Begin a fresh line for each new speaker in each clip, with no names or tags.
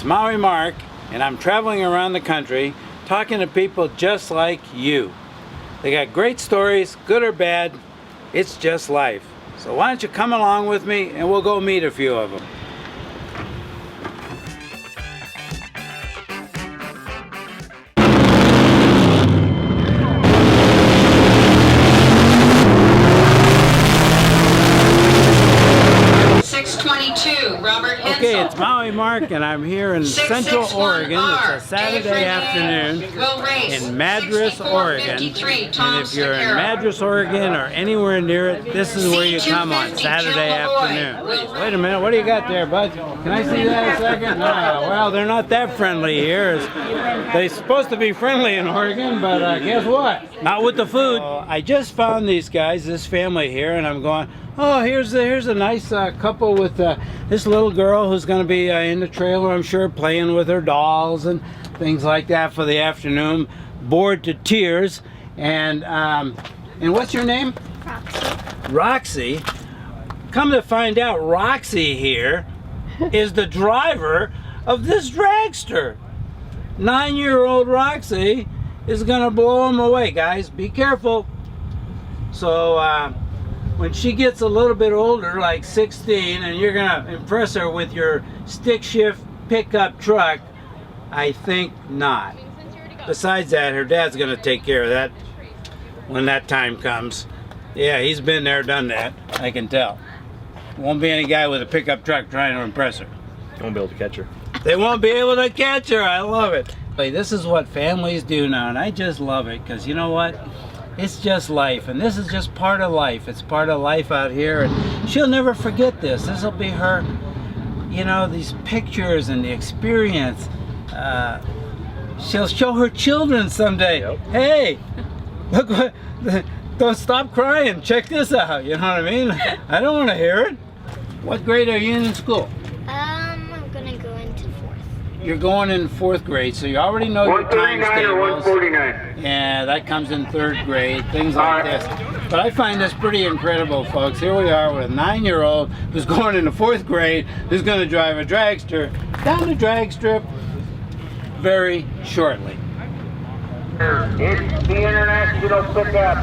Maui Mark, and I'm traveling around the country talking to people just like you. They got great stories, good or bad. It's just life. So why don't you come along with me and we'll go meet a few of them. Okay, it's Maui Mark, and I'm here in Central Oregon. It's a Saturday afternoon in Madres, Oregon. And if you're in Madres, Oregon, or anywhere near it, this is where you come on Saturday afternoon. Wait a minute, what do you got there, bud? Can I see that a second? No, well, they're not that friendly here. They're supposed to be friendly in Oregon, but guess what? Not with the food. I just found these guys, this family here, and I'm going, oh, here's a nice couple with this little girl who's going to be in the trailer, I'm sure, playing with her dolls and things like that for the afternoon, bored to tears. And what's your name?
Roxy.
Roxy. Come to find out, Roxy here is the driver of this dragster. 9-year-old Roxy is going to blow him away, guys. Be careful. So, when she gets a little bit older, like 16, and you're gonna impress her with your stick shift pickup truck, I think not. Besides that, her dad's gonna take care of that when that time comes. Yeah, he's been there, done that, I can tell. Won't be any guy with a pickup truck trying to impress her.
They won't be able to catch her.
They won't be able to catch her, I love it. This is what families do now, and I just love it, because you know what? It's just life, and this is just part of life. It's part of life out here, and she'll never forget this. This will be her, you know, these pictures and the experience. She'll show her children someday. Yep. Hey, look what, don't stop crying. Check this out. You know what I mean? I don't want to hear it. What grade are you in school?
I'm gonna go into 4th.
You're going in 4th grade, so you already know your times tables.
149.
Yeah, that comes in 3rd grade, things like this. But I find this pretty incredible, folks. Here we are with a 9-year-old who's going into 4th grade, who's going to drive a dragster down the drag strip very shortly.
It's the international pickup.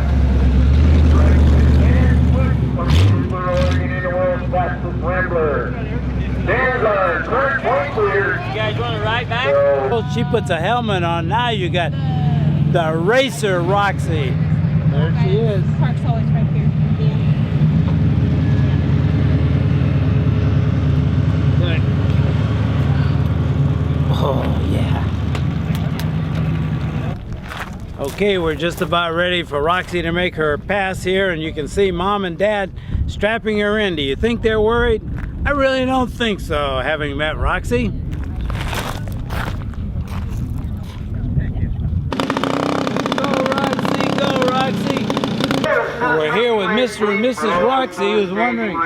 There's our current point leader.
You guys want to ride back? Well, she puts a helmet on. Now you got the racer Roxy. There she is.
Park's always right here.
Good. Oh, yeah. Okay, we're just about ready for Roxy to make her pass here, and you can see Mom and Dad strapping her in. Do you think they're worried? I really don't think so, having met Roxy. We're here with Mr. and Mrs. Roxy, who's wondering,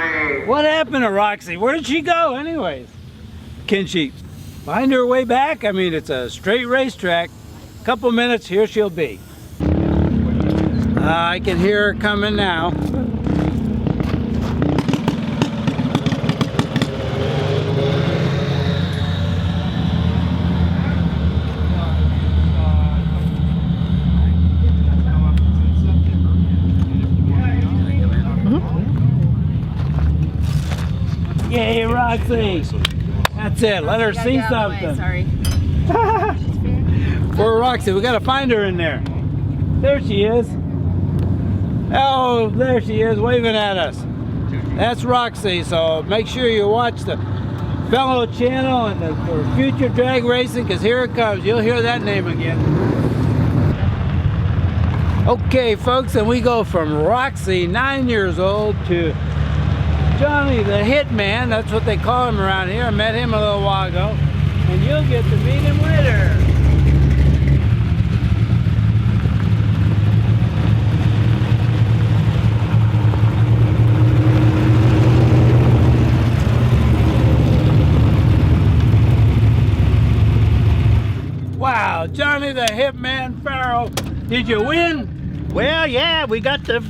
what happened to Roxy? Where'd she go anyways? Can she find her way back? I mean, it's a straight racetrack. Couple minutes, here she'll be. I can hear her coming now. Yay, Roxy! That's it. Let her see something.
Sorry.
Poor Roxy, we gotta find her in there. There she is. Oh, there she is, waving at us. That's Roxy. So make sure you watch the fellow channel and for future drag racing, because here it comes. You'll hear that name again. Okay, folks, and we go from Roxy, 9 years old, to Johnny the HItman. That's what they call him around here. I met him a little while ago, and you'll get to meet him later. Wow, Johnny the HItman Farrell, did you win?
Well, yeah, we got the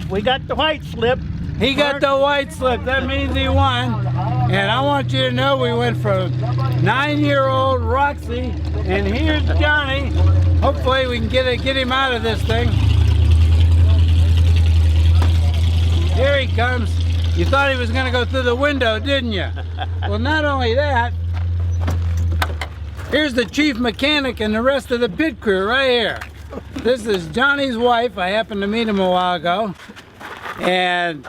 white slip.
He got the white slip. That means he won. And I want you to know we went from 9-year-old Roxy, and here's Johnny. Hopefully we can get him out of this thing. Here he comes. You thought he was going to go through the window, didn't you? Well, not only that, here's the chief mechanic and the rest of the pit crew right here. This is Johnny's wife. I happened to meet him a while ago. And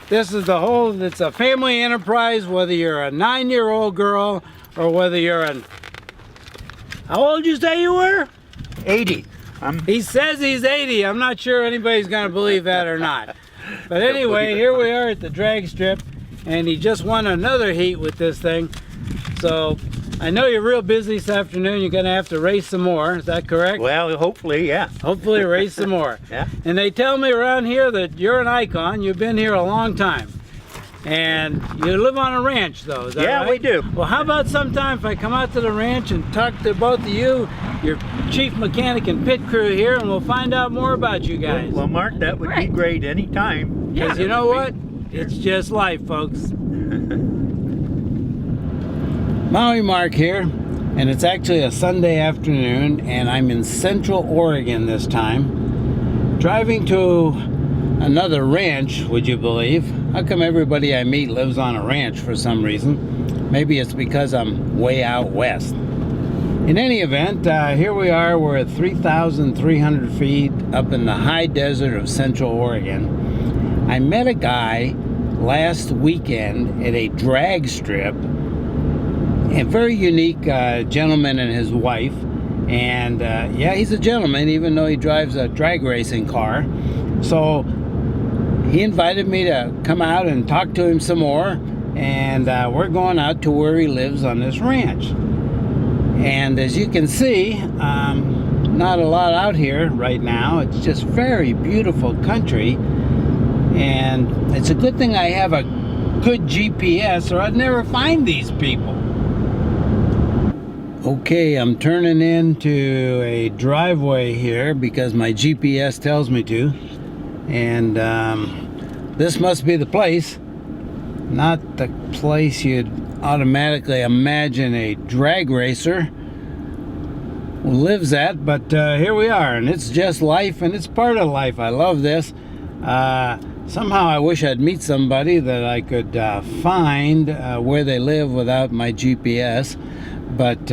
this is the whole, it's a family enterprise, whether you're a 9-year-old girl or whether you're a, how old did you say you were?
80.
He says he's 80. I'm not sure anybody's going to believe that or not. But anyway, here we are at the drag strip, and he just won another heat with this thing. So I know you're real busy this afternoon. You're going to have to race some more. Is that correct?
Well, hopefully, yeah.
Hopefully race some more.
Yeah.
And they tell me around here that you're an icon. You've been here a long time. And you live on a ranch, though, is that
Yeah,
right?
we do.
Well, how about sometime if I come out to the ranch and talk to both of you, your chief mechanic and pit crew here, and we'll find out more about you guys.
Well, Mark, that would be great anytime.
Because you know what? It's just life, folks. Maui Mark here, and it's actually a Sunday afternoon, and I'm in Central Oregon this time, driving to another ranch, would you believe? How come everybody I meet lives on a ranch for some reason? Maybe it's because I'm way out west. In any event, here we are. We're at 3,300 feet up in the high desert of Central Oregon. I met a guy last weekend at a drag strip, a very unique gentleman and his wife. And yeah, he's a gentleman, even though he drives a drag racing car. So he invited me to come out and talk to him some more, and we're going out to where he lives on this ranch. And as you can see, not a lot out here right now. It's just very beautiful country, and it's a good thing I have a good GPS or I'd never find these people. Okay, I'm turning into a driveway here because my GPS tells me to. And this must be the place. Not the place you'd automatically imagine a drag racer lives at, but here we are, and it's just life, and it's part of life. I love this. Somehow I wish I'd meet somebody that I could find where they live without my GPS, but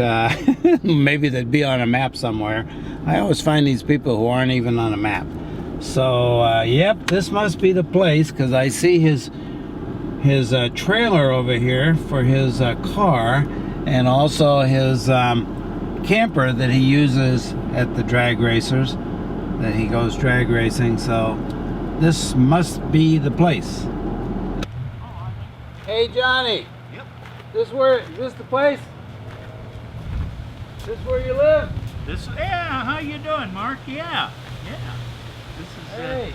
maybe they'd be on a map somewhere. I always find these people who aren't even on a map. So yep, this must be the place, because I see his trailer over here for his car, and also his camper that he uses at the drag racers, that he goes drag racing. So this must be the place. Hey Johnny.
Yep.
This the place? This where you live?
Yeah, how you doing, Mark? Yeah. This is
Hey.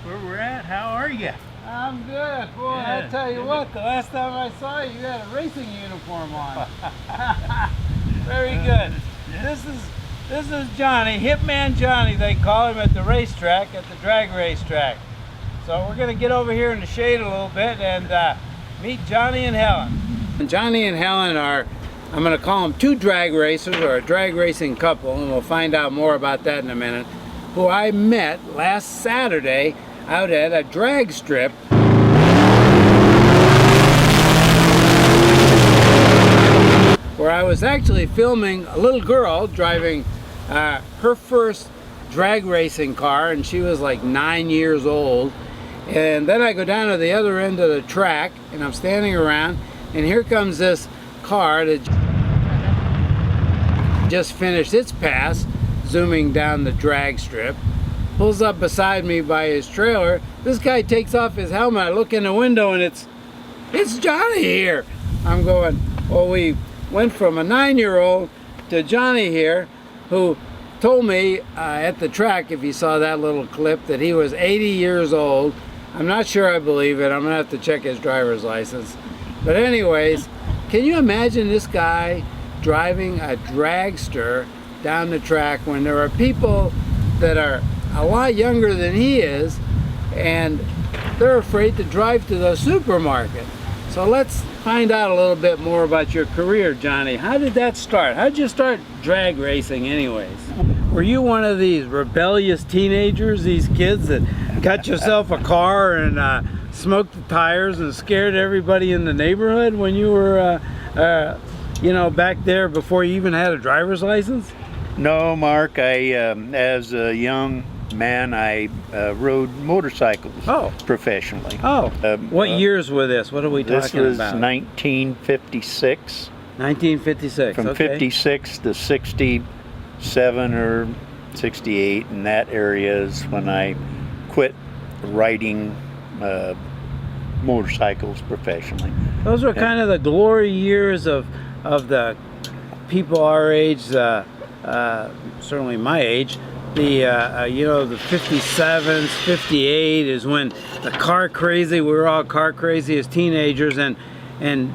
where we're at. How are you?
I'm good. Boy,
Yeah.
I tell you what, the last time I saw you, you had a racing uniform on. Very good. This is Johnny, Hitman Johnny, they call him at the racetrack, at the drag racetrack. So we're going to get over here in the shade a little bit and meet Johnny and Helen. Johnny and Helen are, I'm going to call them two drag racers, or a drag racing couple, and we'll find out more about that in a minute, who I met last Saturday out at a drag strip. Where I was actually filming a little girl driving her first drag racing car, and she was like 9 years old. And then I go down to the other end of the track, and I'm standing around, and here comes this car that just finished its pass, zooming down the drag strip, pulls up beside me by his trailer. This guy takes off his helmet. I look in the window, and it's Johnny here. I'm going, well, we went from a 9-year-old to Johnny here, who told me at the track, if you saw that little clip, that he was 80 years old. I'm not sure I believe it. I'm gonna have to check his driver's license. But anyways, can you imagine this guy driving a dragster down the track when there are people that are a lot younger than he is, and they're afraid to drive to the supermarket? So let's find out a little bit more about your career, Johnny. How did that start? How did you start drag racing anyways? Were you one of these rebellious teenagers, these kids that got yourself a car and smoked the tires and scared everybody in the neighborhood when you were, you know, back there before you even had a driver's license?
No, Mark. As a young man, I rode motorcycles professionally.
Oh, what years were this? What are we talking about?
This was 1956.
1956.
From 56 to 67 or 68, and that area is when I quit riding motorcycles professionally.
Those were kind of the glory years of the people our age, certainly my age. The you know, the 57s, 58 is when the car crazy, we were all car crazy as teenagers, and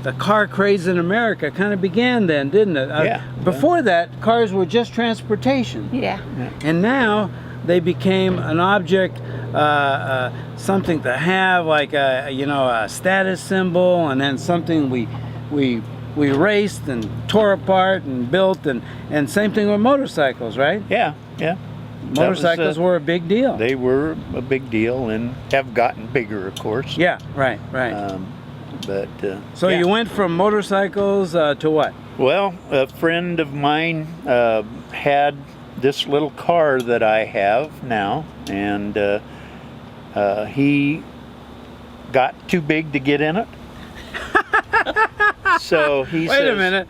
the car craze in America kind of began then, didn't it? Before that, cars were just transportation.
Yeah.
And now they became an object, something to have, like you know, a status symbol, and then something we raced and tore apart and built, and same thing with motorcycles, right?
Yeah, yeah.
Motorcycles were a big deal.
They were a big deal and have gotten bigger, of course.
Yeah, right. So
yeah.
you went from motorcycles to what?
Well, a friend of mine had this little car that I have now, and he got too big to get in it. So he
Wait a minute.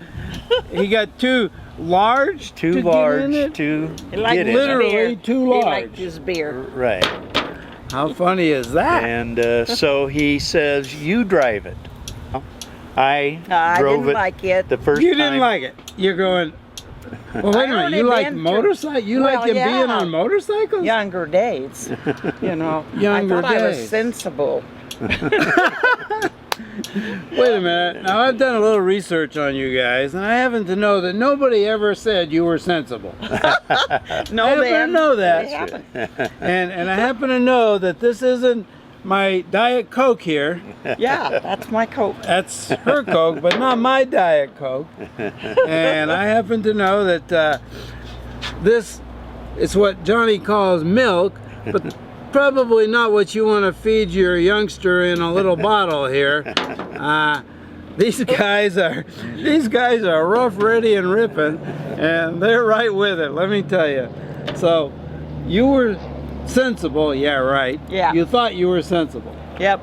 He got too large
too
to
large
get in it?
to
Like
get in
literally
it.
too large.
He liked his beer.
Right.
How funny is that?
And so he says, "You drive it." I drove
didn't
it
like it.
the first
You
time.
didn't like it. You're going, well, wait a minute. You like motorcycles? You like them being on motorcycles?
Younger days, you know.
Younger
I thought I was
days.
sensible.
Wait a minute. Now, I've done a little research on you guys, and I happen to know that nobody ever said you were sensible.
No,
I happen to know that.
They haven't.
And I happen to know that this isn't my Diet Coke here.
Yeah, that's my Coke.
That's her Coke, but not my Diet Coke. And I happen to know that this is what Johnny calls milk, but probably not what you want to feed your youngster in a little bottle here. These guys are rough, ready, and ripping, and they're right with it. Let me tell you. So, you were sensible, yeah, right.
Yeah.
You thought you were sensible,
Yep.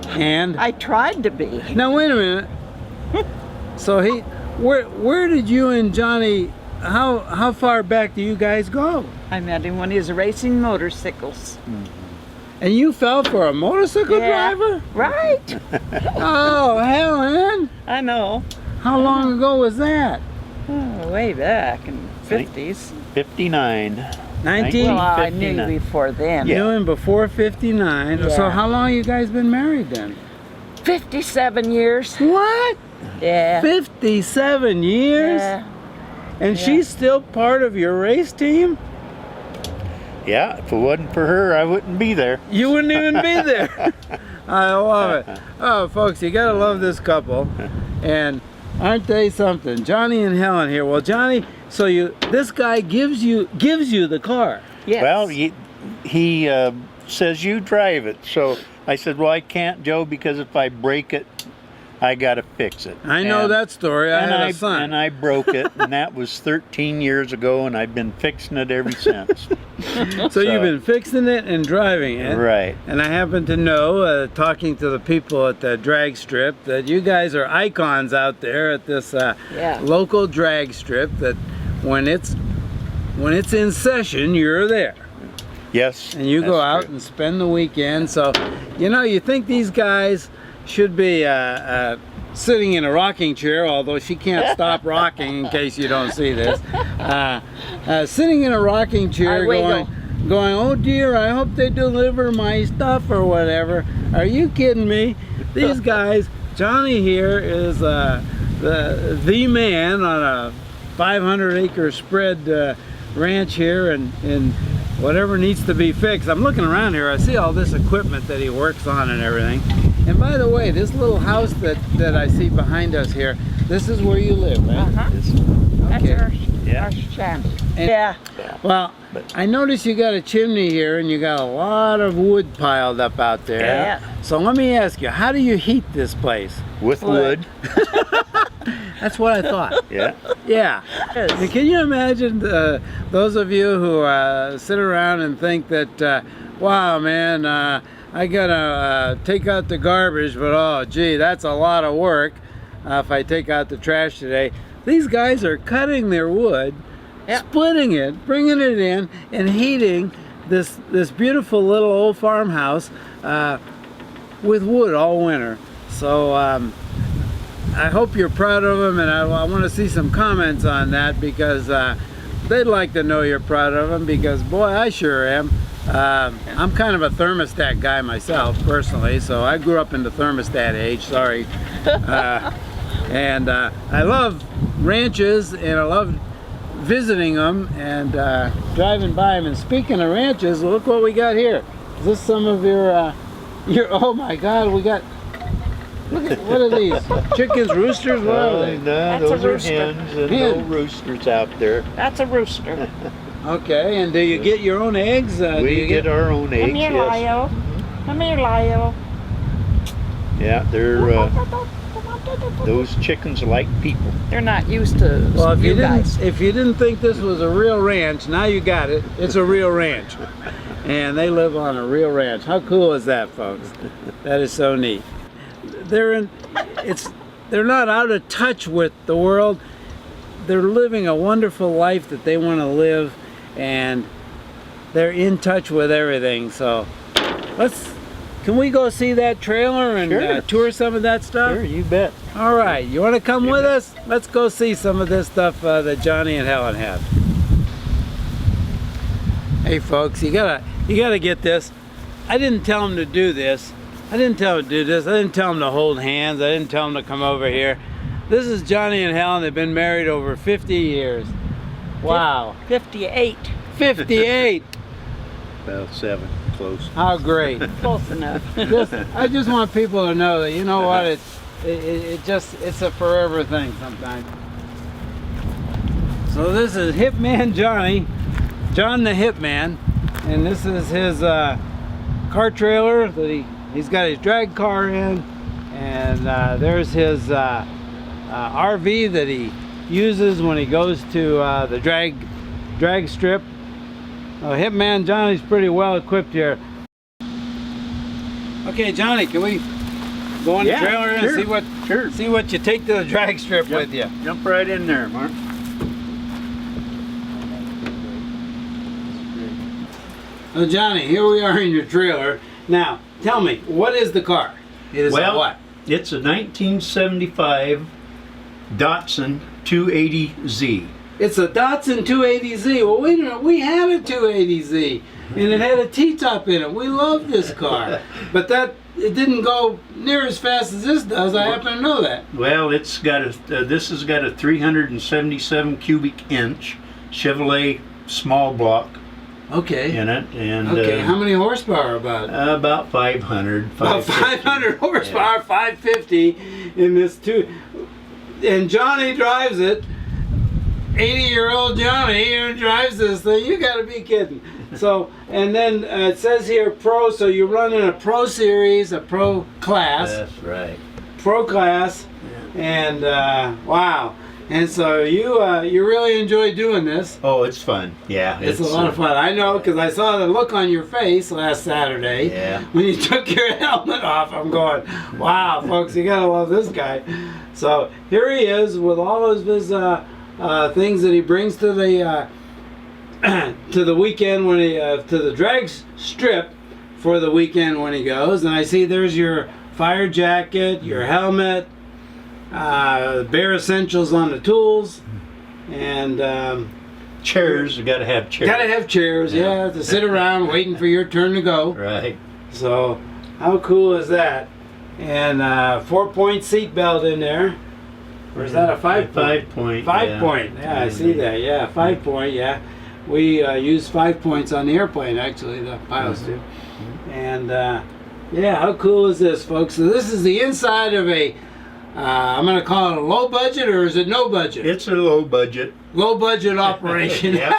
and
I tried to be.
now wait a minute. So where did you and Johnny? How far back do you guys go?
I met him when he was racing motorcycles.
And you fell for a motorcycle driver?
Right.
Oh, Helen!
I know.
How long ago was that?
Oh, way back in the 50s.
59.
19?
Well, I knew
59.
before then.
You knew him before 59.
Yeah.
So how long you guys been married then?
57 years.
What?
Yeah.
57 years?
Yeah.
And she's still part of your race team?
Yeah, if it wasn't for her, I wouldn't be there.
You wouldn't even be there. I love it. Oh, folks, you gotta love this couple. And aren't they something? Johnny and Helen here. Well, Johnny, so this guy gives you the car.
Yes.
Well, he says you drive it. So I said, well, I can't, Joe, because if I break it, I gotta fix it.
I know that story. I had a son.
And I broke it, and that was 13 years ago, and I've been fixing it ever since.
So you've been fixing it and driving it.
Right.
And I happen to know, talking to the people at the drag strip, that you guys are icons out there at this local drag strip, that when it's in session, you're there.
Yes.
And you go
that's
out
true.
and spend the weekend. So, you think these guys should be sitting in a rocking chair, although she can't stop rocking, in case you don't see this. Sitting in a rocking chair going, oh dear, I hope they deliver my stuff or whatever. Are you kidding me? These guys, Johnny here is the man on a 500-acre spread ranch here, and whatever needs to be fixed. I'm looking around here, I see all this equipment that he works on and everything. And by the way, this little house that I see behind us here, this is where you live, right?
Uh-huh. That's
Okay.
our shanty.
And-
Yeah.
Well, I noticed you got a chimney here and you got a lot of wood piled up out there.
Yeah.
So let me ask you, how do you heat this place?
With wood.
That's what I thought.
Yeah.
Yeah.
Yes.
And can you imagine those of you who sit around and think that, wow, man, I gotta take out the garbage, but oh, gee, that's a lot of work if I take out the trash today. These guys are cutting their wood,
Yep.
splitting it, bringing it in, and heating this beautiful little old farmhouse with wood all winter. So I hope you're proud of them, and I want to see some comments on that, because they'd like to know you're proud of them, because boy, I sure am. I'm kind of a thermostat guy myself, personally, so I grew up in the thermostat age, sorry. And I love ranches, and I love visiting them and driving by them. And speaking of ranches, look what we got here. Is this some of your oh my God, we got, look at, what are these? Chickens, roosters, what are they?
No,
That's a
those are
rooster.
hens and
Hen.
no roosters out there.
That's a rooster.
Okay, and do you get your own eggs? Do
We
you
get our own eggs,
Come here,
yes.
Lyle. Come here, Lyle.
Yeah, they're those chickens like people.
They're not used to
Well,
you guys.
if you didn't think this was a real ranch, now you got it. It's a real ranch, and they live on a real ranch. How cool is that, folks? That is so neat. They're not out of touch with the world. They're living a wonderful life that they want to live, and they're in touch with everything. So can we go see that trailer and
Sure.
tour some of that stuff?
Sure, you bet.
All right, you want to come with us? Let's go see some of this stuff that Johnny and Helen have. Hey folks, you gotta get this. I didn't tell them to do this. I didn't tell them to do this. I didn't tell them to hold hands. I didn't tell them to come over here. This is Johnny and Helen. They've been married over 50 years. Wow.
58.
58.
About 7, close.
How great.
Close enough.
I just want people to know that, you know what, it's a forever thing sometimes. So this is Hitman Johnny, John the HItman, and this is his car trailer that he's got his drag car in, and there's his RV that he uses when he goes to the drag strip. Hitman Johnny's pretty well equipped here. Okay, Johnny, can we go on the trailer and see what you take to the drag strip with you?
Jump right in there, Mark.
So Johnny, here we are in your trailer. Now, tell me, what is the car? It is a what?
It's a 1975 Datsun 280Z.
It's a Datsun 280Z. Well, wait a minute, we had a 280Z, and it had a T-top in it. We love this car, but it didn't go near as fast as this does. I happen to know that.
Well, it's got this has got a 377 cubic inch Chevrolet small block
Okay.
in it, and
Okay, how many horsepower about?
about 500.
About 500 horsepower,
Yeah.
550 in this too. And Johnny drives it. 80-year-old Johnny who drives this thing. You got to be kidding. So, and then it says here Pro, so you run in a Pro Series, a Pro Class.
That's right.
Pro Class, and wow. And so you really enjoy doing this.
Oh, it's fun. Yeah,
It's a lot of fun. I know, because I saw the look on your face last Saturday
Yeah.
when you took your helmet off. I'm going, wow, folks, you gotta love this guy. So here he is with all of his things that he brings to the to the weekend when he to the drag strip for the weekend when he goes. And I see there's your fire jacket, your helmet, bare essentials on the tools, and
chairs. You got to have chairs.
gotta have chairs, yeah, to sit around waiting for your turn to go.
Right.
So how cool is that? And 4-point seat belt in there. Or is that a 5-point?
5-point.
5-point. Yeah, I see that. Yeah, 5-point. Yeah, we use 5 points on the airplane. Actually, the pilots do. And Yeah, how cool is this, folks? So this is the inside of a, I'm going to call it a low budget, or is it no budget?
It's a low budget.
Low budget operation.
Yeah.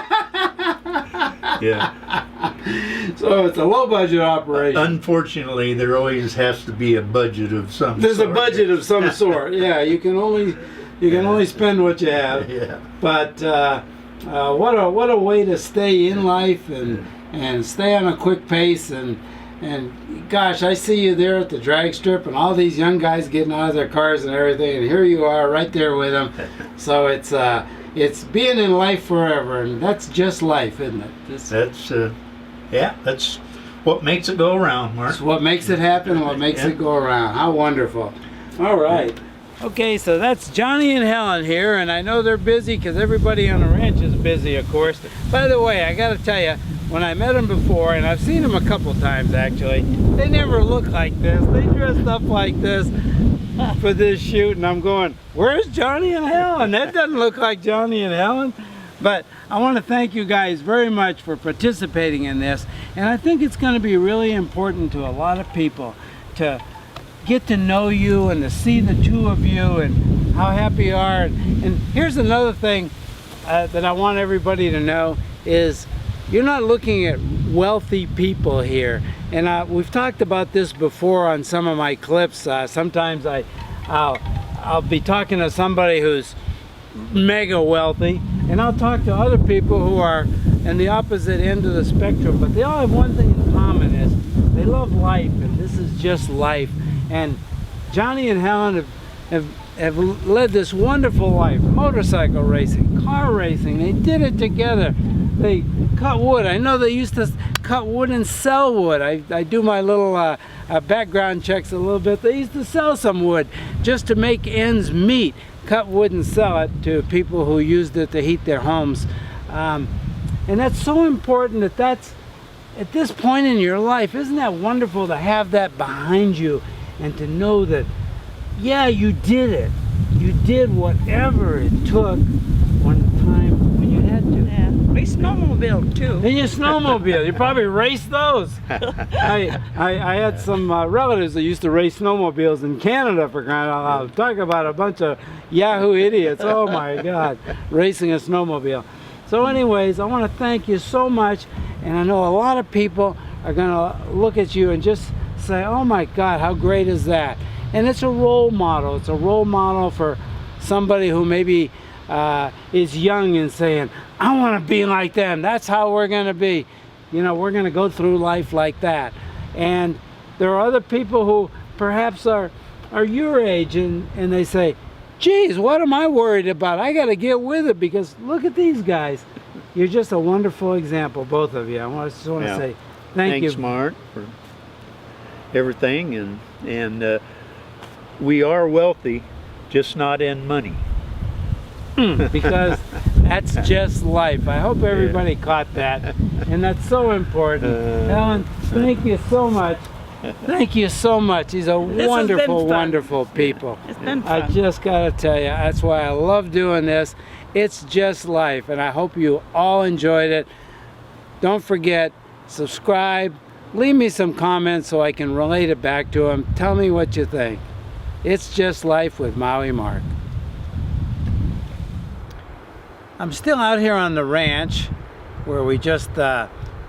So it's a low budget operation.
Unfortunately, there always has to be a budget of some
There's
sort.
a budget of some sort. Yeah, you can only spend what you have.
Yeah.
But what a way to stay in life and stay on a quick pace and gosh, I see you there at the drag strip and all these young guys getting out of their cars and everything, and here you are right there with them. So it's being in life forever, and that's just life, isn't it?
That's what makes it go around, Mark.
That's what makes it happen, what makes it go around. How wonderful. All right. Okay, so that's Johnny and Helen here, and I know they're busy because everybody on the ranch is busy, of course. By the way, I got to tell you, when I met them before, and I've seen them a couple times actually, they never look like this. They dressed up like this for this shoot, and I'm going, where's Johnny and Helen? That doesn't look like Johnny and Helen. But I want to thank you guys very much for participating in this, and I think it's going to be really important to a lot of people to get to know you and to see the two of you and how happy you are. And here's another thing that I want everybody to know is you're not looking at wealthy people here. And we've talked about this before on some of my clips. Sometimes I'll be talking to somebody who's mega wealthy, and I'll talk to other people who are in the opposite end of the spectrum, but they all have one thing in common, is they love life, and this is just life. And Johnny and Helen have led this wonderful life. Motorcycle racing, car racing, they did it together. They cut wood. I know they used to cut wood and sell wood. I do my little background checks a little bit. They used to sell some wood just to make ends meet. Cut wood and sell it to people who used it to heat their homes. And that's so important that's at this point in your life. Isn't that wonderful to have that behind you and to know that, yeah, you did it. You did whatever it took one time when you had to.
Yeah. We snowmobile too.
And you snowmobile. You probably raced those. I had some relatives that used to race snowmobiles in Canada, for crying out loud. Talk about a bunch of Yahoo idiots. Oh my God, racing a snowmobile. So anyways, I want to thank you so much. And I know a lot of people are going to look at you and just say, oh my God, how great is that? And it's a role model. It's a role model for somebody who maybe is young and saying, I want to be like them. That's how we're going to be. You know, we're going to go through life like that. And there are other people who perhaps are your age and they say, geez, what am I worried about? I got to get with it because look at these guys. You're just a wonderful example, both of you. I just want to say thank you.
Thanks, Mark, for everything. And we are wealthy, just not in money.
Because that's just life. I hope everybody caught that, and that's so important. Helen, thank you so much. Thank you so much. These are wonderful, wonderful people.
It's been fun.
I just gotta tell you, that's why I love doing this. It's just life, and I hope you all enjoyed it. Don't forget, subscribe, leave me some comments so I can relate it back to them. Tell me what you think. It's just life with Maui Mark. I'm still out here on the ranch where we just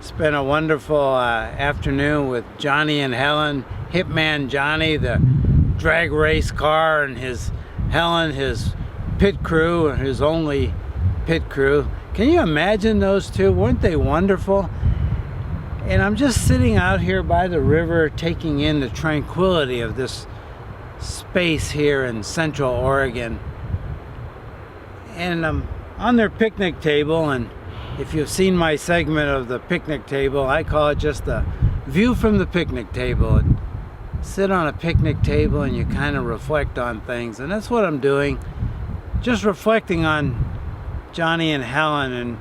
spent a wonderful afternoon with Johnny and Helen. Hitman Johnny, the drag race car, and Helen, his pit crew, his only pit crew. Can you imagine those two? Weren't they wonderful? And I'm just sitting out here by the river taking in the tranquility of this space here in Central Oregon. And I'm on their picnic table, and if you've seen my segment of the picnic table, I call it just a view from the picnic table. And sit on a picnic table and you kind of reflect on things, and that's what I'm doing. Just reflecting on Johnny and Helen and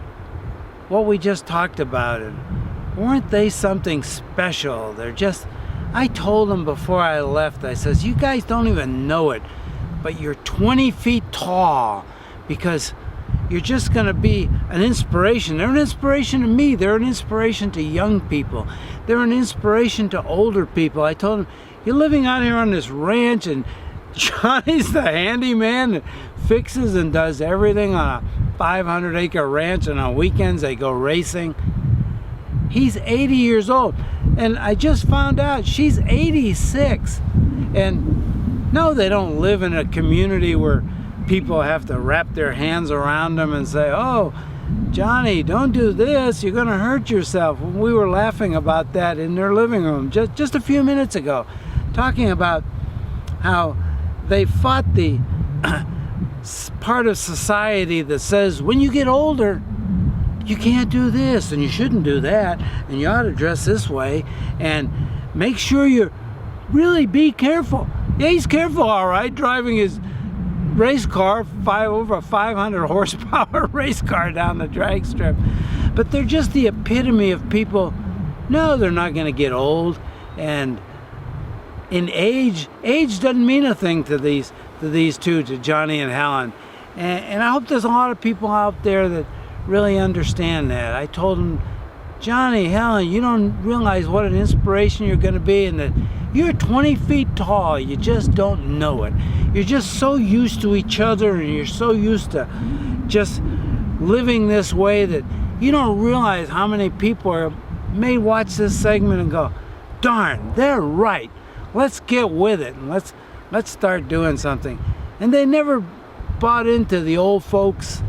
what we just talked about. And weren't they something special? They're just, I told them before I left, I says, you guys don't even know it, but you're 20 feet tall because you're just going to be an inspiration. They're an inspiration to me. They're an inspiration to young people. they're an inspiration to older people. I told them, you're living out here on this ranch, and Johnny's the handyman that fixes and does everything on a 500-acre ranch, and on weekends they go racing. He's 80 years old, and I just found out she's 86. And no, they don't live in a community where people have to wrap their hands around them and say, oh, Johnny, don't do this, you're gonna hurt yourself. We were laughing about that in their living room just a few minutes ago, talking about how they fought the part of society that says when you get older, you can't do this and you shouldn't do that and you ought to dress this way, and make sure you really be careful. Yeah, he's careful, all right, driving his race car, over 500 horsepower race car down the drag strip. But they're just the epitome of people. No, they're not going to get old, and in age doesn't mean a thing to these two, to Johnny and Helen. And I hope there's a lot of people out there that really understand that. I told them, Johnny, Helen, you don't realize what an inspiration you're going to be, and that you're 20 feet tall. You just don't know it. You're just so used to each other, and you're so used to just living this way that you don't realize how many people may watch this segment and go, darn, they're right. Let's get with it, and let's start doing something. And they never bought into the old folks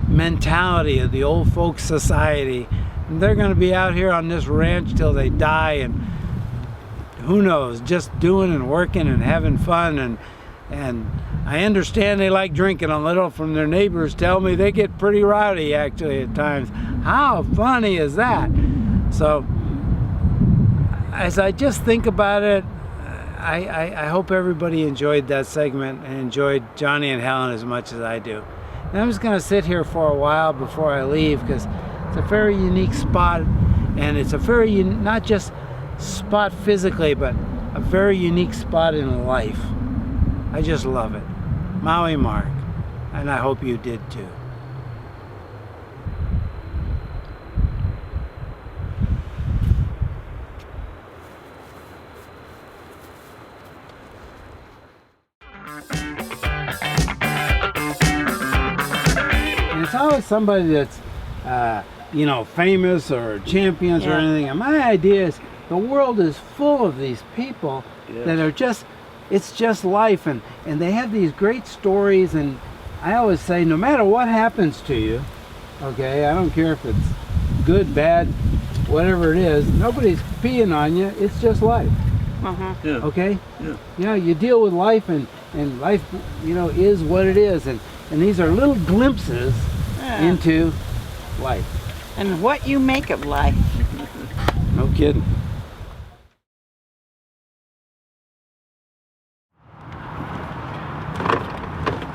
mentality of the old folks society. And they're going to be out here on this ranch till they die, and who knows, just doing and working and having fun. And I understand they like drinking a little. From their neighbors tell me they get pretty rowdy actually at times. How funny is that? So as I just think about it, I hope everybody enjoyed that segment and enjoyed Johnny and Helen as much as I do. And I'm just going to sit here for a while before I leave, because it's a very unique spot, and it's a very, not just spot physically, but a very unique spot in life. I just love it. Maui Mark, and I hope you did too. And it's always somebody that's you know, famous or champions or anything. And my idea is the world is full of these people that are just, it's just life, and they have these great stories. And I always say, no matter what happens to you, okay, I don't care if it's good, bad, whatever it is, nobody's peeing on you. It's just life. Okay? Yeah, you deal with life, and life, you know, is what it is. And these are little glimpses into life.
And what you make of life.
No kidding.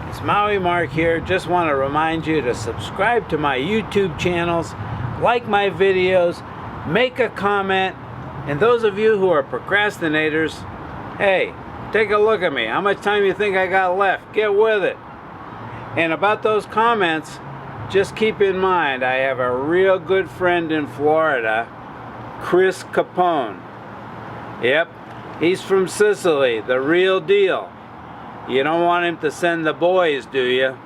It's Maui Mark here. Just want to remind you to subscribe to my YouTube channels, like my videos, make a comment, and those of you who are procrastinators, hey, take a look at me. How much time you think I got left? Get with it. And about those comments, just keep in mind, I have a real good friend in Florida, Chris Capone. Yep, he's from Sicily, the real deal. You don't want him to send the boys, do you?